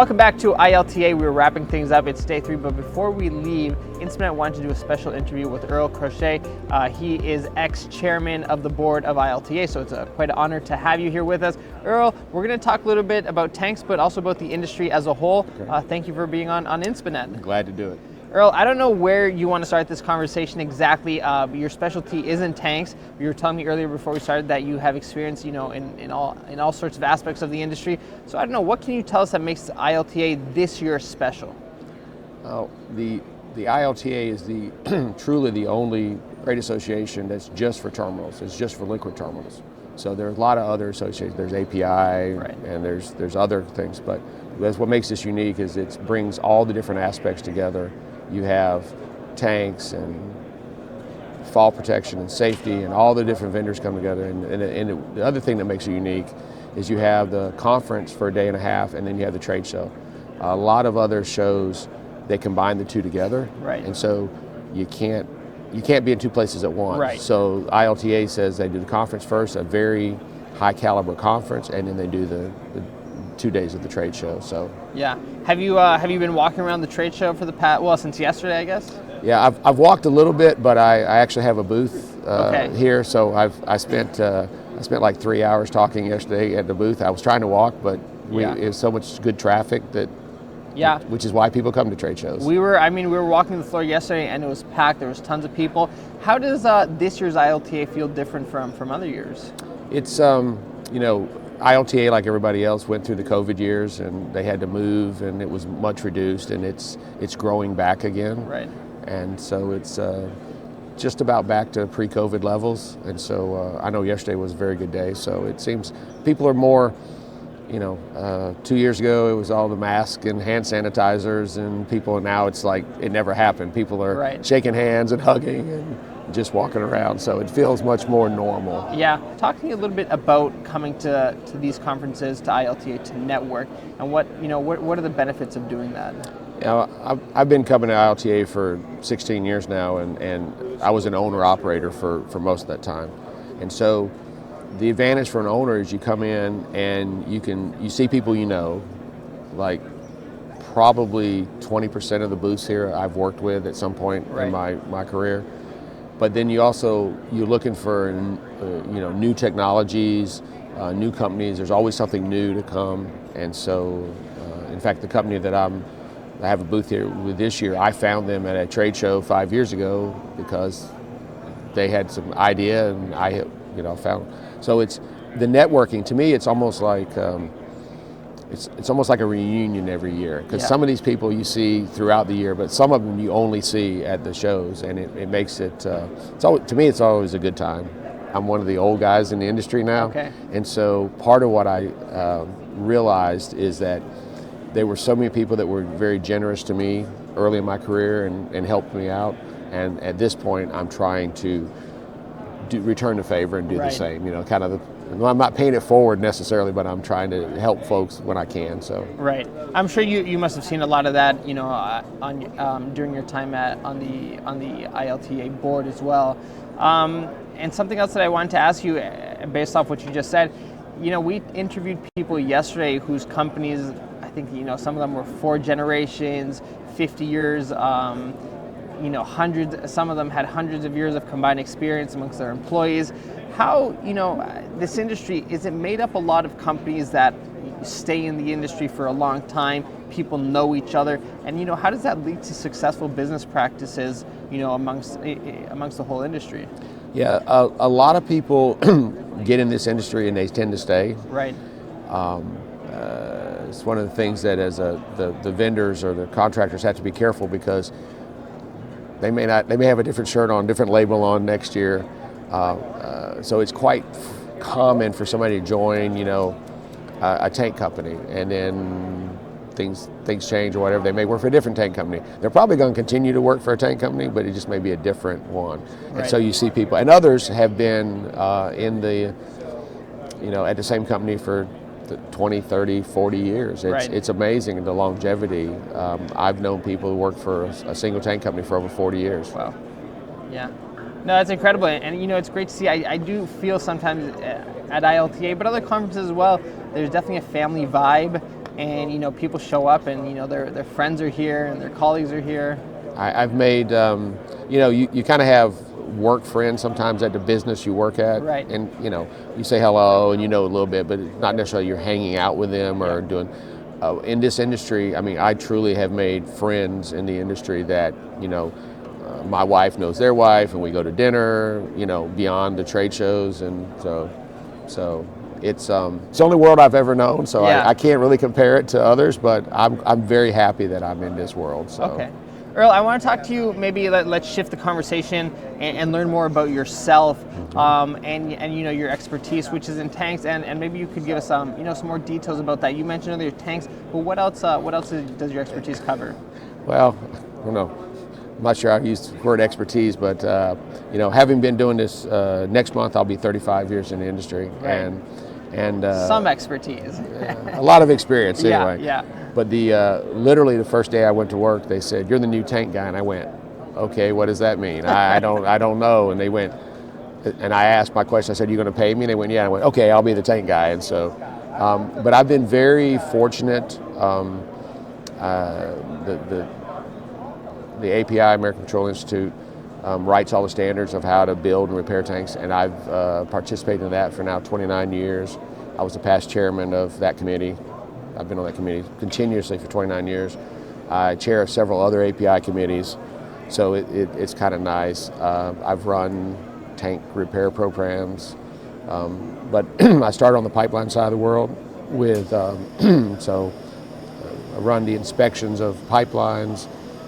Welcome back to ILTA. We're wrapping things up. It's day 3, but before we leave, Inspenet wanted to do a special interview with Earl Crochet. He is ex-chairman of the board of ILTA, so it's quite an honor to have you here with us. Earl, we're going to talk a little bit about tanks, but also about the industry as a whole. Okay. Thank you for being on Inspenet. Glad to do it. Earl, I don't know where you want to start this conversation exactly. Your specialty is in tanks. You were telling me earlier before we started that you have experience, in all sorts of aspects of the industry. So I don't know, what can you tell us that makes ILTA this year special? The ILTA is truly the only trade association that's just for terminals. It's just for liquid terminals. So there's a lot of other associations. There's API, right, and there's other things, but that's what makes this unique. Is it brings all the different aspects together. You have tanks and fall protection and safety, and all the different vendors come together. And the other thing that makes it unique is you have the conference for a day and a half, and then you have the trade show. A lot of other shows, they combine the two together, right? And so you can't be in two places at once. Right. So ILTA says they do the conference first, a very high caliber conference, and then they do the 2 days of the trade show. So yeah, have you been walking around the trade show for the past, since yesterday, I guess? Yeah, I've walked a little bit, but I actually have a booth here. So I spent like 3 hours talking yesterday at the booth. I was trying to walk, but it was so much good traffic that. Yeah, which is why people come to trade shows. We were walking the floor yesterday, and it was packed. There was tons of people. How does this year's ILTA feel different from other years? It's ILTA, like everybody else, went through the COVID years, and they had to move, and it was much reduced, and it's growing back again. Right. And so it's just about back to pre-COVID levels. And so I know yesterday was a very good day. So it seems people are more. 2 years ago it was all the masks and hand sanitizers and people, and now it's like it never happened. People are shaking hands and hugging and just walking around, so it feels much more normal. Yeah, talk to me a little bit about coming to these conferences, to ILTA, to network, and what are the benefits of doing that? I've been coming to ILTA for 16 years now, and I was an owner-operator for most of that time. And so the advantage for an owner is you come in and you see people like probably 20% of the booths here I've worked with at some point in my career. But then you're looking for new technologies, new companies. There's always something new to come. And so, in fact, the company that I have a booth here with this year, I found them at a trade show 5 years ago because they had some idea, and I found. So it's the networking. To me, it's almost like it's almost like a reunion every year, because some of these people you see throughout the year, but some of them you only see at the shows, and it makes it. To me, it's always a good time. I'm one of the old guys in the industry now, and so part of what I realized is that there were so many people that were very generous to me early in my career and helped me out, and at this point, I'm trying to return the favor and do the same. I'm not paying it forward necessarily, but I'm trying to help folks when I can. So I'm sure you must have seen a lot of that, during your time on the ILTA board as well. And something else that I wanted to ask you, based off what you just said, we interviewed people yesterday whose companies, I think some of them were 4 generations, 50 years. Hundreds. Some of them had hundreds of years of combined experience amongst their employees. How, this industry, is it made up a lot of companies that stay in the industry for a long time? People know each other, and how does that lead to successful business practices, amongst the whole industry? Yeah, a lot of people get in this industry and they tend to stay. Right. It's one of the things that as the vendors or the contractors have to be careful, because they may have a different shirt on, different label on next year. So it's quite common for somebody to join, a tank company, and then things change or whatever. They may work for a different tank company. They're probably going to continue to work for a tank company, but it just may be a different one. And so you see people, and others have been at the same company for 20, 30, 40 years. It's amazing, the longevity. I've known people who work for a single tank company for over 40 years. Wow. Yeah. No, that's incredible. And it's great to see. I do feel sometimes at ILTA, but other conferences as well, there's definitely a family vibe. and people show up, and their friends are here and their colleagues are here. I've made, you kind of have work friends sometimes at the business you work at, Right. and you say hello and a little bit, but not necessarily you're hanging out with them or doing. In this industry, I mean, I truly have made friends in the industry that my wife knows their wife, and we go to dinner, beyond the trade shows, and so it's the only world I've ever known. So Yeah. I can't really compare it to others, but I'm very happy that I'm in this world. So. Okay. Earl, I want to talk to you, maybe let's shift the conversation and learn more about yourself, and your expertise, which is in tanks, and maybe you could give us some more details about that. You mentioned earlier tanks, but what else does your expertise cover? Well, I don't know. I'm not sure I used the word expertise, but having been doing this, next month I'll be 35 years in the industry, Right. and Some expertise. a lot of experience anyway. Yeah. But literally the first day I went to work, they said, "You're the new tank guy," and I went, "Okay, what does that mean?" I don't know. And they went, and I asked my question. I said, "You going to pay me?" And they went, "Yeah." And I went, "Okay, I'll be the tank guy." And so, but I've been very fortunate. The API, American Petroleum Institute, writes all the standards of how to build and repair tanks, and I've participated in that for now 29 years. I was the past chairman of that committee. I've been on that committee continuously for 29 years. I chair several other API committees, so it's kind of nice. I've run tank repair programs, but I started on the pipeline side of the world with, I run the inspections of pipelines.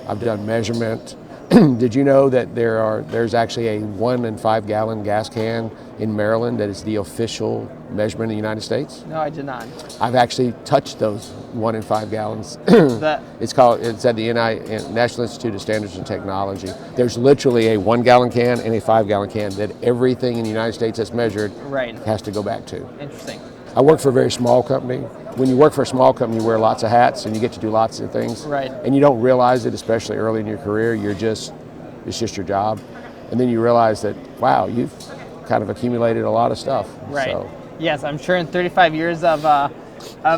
I've done measurement. Did you know that there's actually a 1 and 5 gallon gas can in Maryland that is the official measurement in the United States? No, I did not. I've actually touched those 1 and 5 gallons. That, It's at the National Institute of Standards and Technology. There's literally a 1 gallon can and a 5 gallon can that everything in the United States that's measured right. has to go back to. Interesting. I work for a very small company. When you work for a small company, you wear lots of hats and you get to do lots of things. Right. And you don't realize it, especially early in your career. It's just your job. And then you realize that, wow, you've kind of accumulated a lot of stuff. Right. So, Yes, I'm sure in 35 years of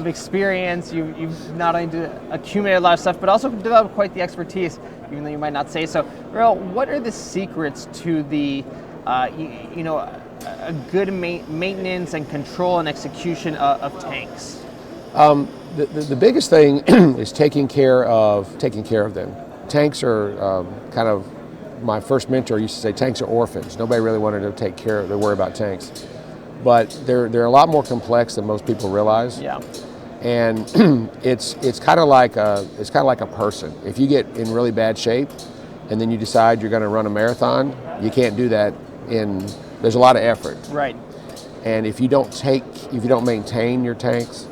experience, you've not only accumulated a lot of stuff, but also developed quite the expertise, even though you might not say so. Earl, what are the secrets to the, a good maintenance and control and execution of tanks? the biggest thing is taking care of them. Tanks are kind of, my first mentor used to say tanks are orphans. Nobody really wanted to worry about tanks. But they're a lot more complex than most people realize. Yeah. And it's kind of like a person. If you get in really bad shape and then you decide you're going to run a marathon, you can't do that there's a lot of effort. Right. And if you don't maintain your tanks,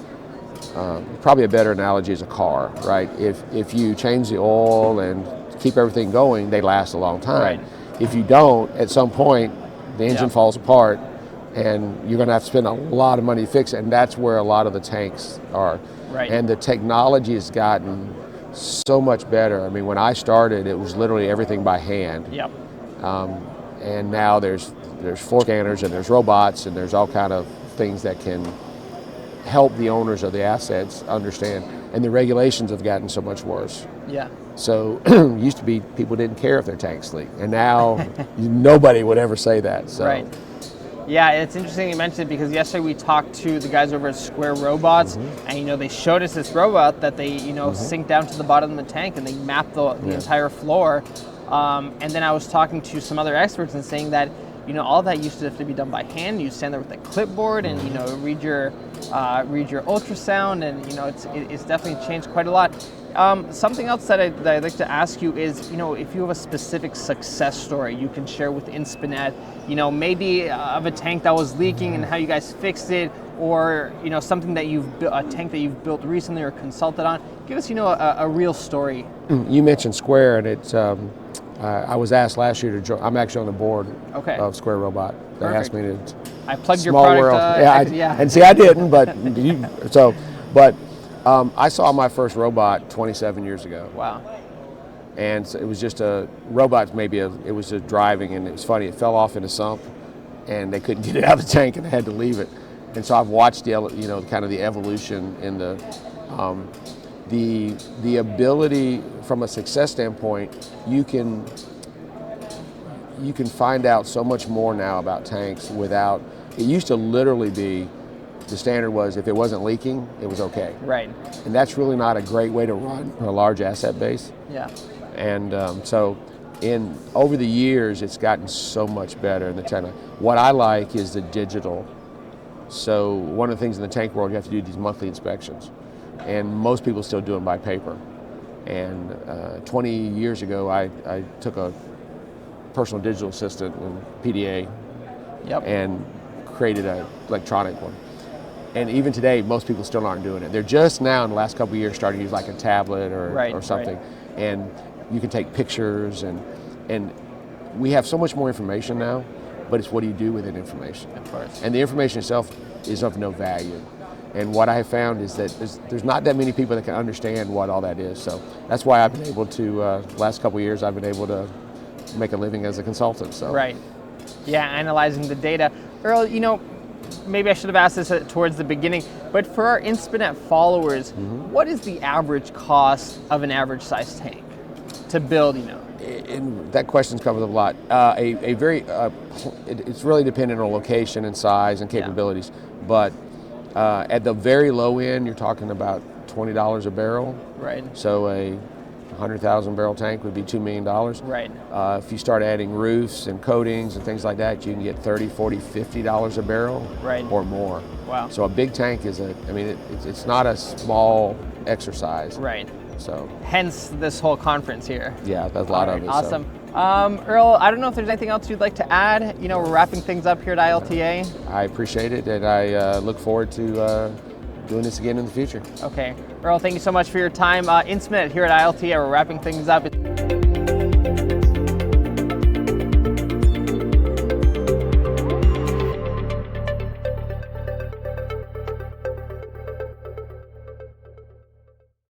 probably a better analogy is a car, right? If you change the oil and keep everything going, they last a long time. Right. If you don't, at some point, the engine falls apart and you're going to have to spend a lot of money to fix it, and that's where a lot of the tanks are. Right. And the technology has gotten so much better. I mean, when I started, it was literally everything by hand. Yep. And now there's floor scanners and there's robots and there's all kind of things that can help the owners of the assets understand. And the regulations have gotten so much worse. Yeah. So used to be people didn't care if their tanks leak, and now nobody would ever say that. So. Right. Yeah, it's interesting you mentioned it because yesterday we talked to the guys over at Square Robots, and they showed us this robot that they sink down to the bottom of the tank and they map the entire floor. And then I was talking to some other experts and saying that all that used to have to be done by hand. You stand there with a clipboard and read your ultrasound, and it's definitely changed quite a lot. Something else that I'd like to ask you is, if you have a specific success story you can share with Inspenet, maybe of a tank that was leaking and how you guys fixed it, or something that a tank that you've built recently or consulted on. Give us a real story. You mentioned Square, and it's I was asked last year to join. I'm actually on the board of Square Robot. They asked me to. I plugged your small product. World. And see, I didn't, but I saw my first robot 27 years ago. Wow. And so it was just a robot. It was just driving, and it was funny. It fell off in a sump, and they couldn't get it out of the tank, and they had to leave it. And so I've watched kind of the evolution in the The ability from a success standpoint, you can find out so much more now about tanks without, it used to literally be, the standard was if it wasn't leaking, it was okay. Right. And that's really not a great way to run a large asset base. Yeah. And so over the years, it's gotten so much better in the tank. What I like is the digital. So one of the things in the tank world, you have to do these monthly inspections. And most people still do them by paper. And 20 years ago, I took a personal digital assistant in PDA and created an electronic one. And even today, most people still aren't doing it. They're just now in the last couple of years starting to use like a tablet or something. Right. And you can take pictures and we have so much more information now, but it's what do you do with that information? Of course. And the information itself is of no value. And what I have found is that there's not that many people that can understand what all that is. So that's why I've been able to, last couple of years, I've been able to make a living as a consultant. So. Right. Yeah, analyzing the data. Earl, you know, maybe I should have asked this towards the beginning, but for our Inspenet followers, what is the average cost of an average size tank to build, you know? And that question comes up a lot. It's really dependent on location and size and capabilities, but at the very low end, you're talking about $20 a barrel. Right. So a 100,000 barrel tank would be $2 million. Right. If you start adding roofs and coatings and things like that, you can get $30, $40, $50 a barrel or more. Wow. So a big tank is it's not a small exercise. Right. So. Hence this whole conference here. Yeah, that's a lot of it. Awesome. So. Earl, I don't know if there's anything else you'd like to add. You know, we're wrapping things up here at ILTA. I appreciate it, and I look forward to doing this again in the future. Okay. Earl, thank you so much for your time. Inspenet here at ILTA, we're wrapping things up.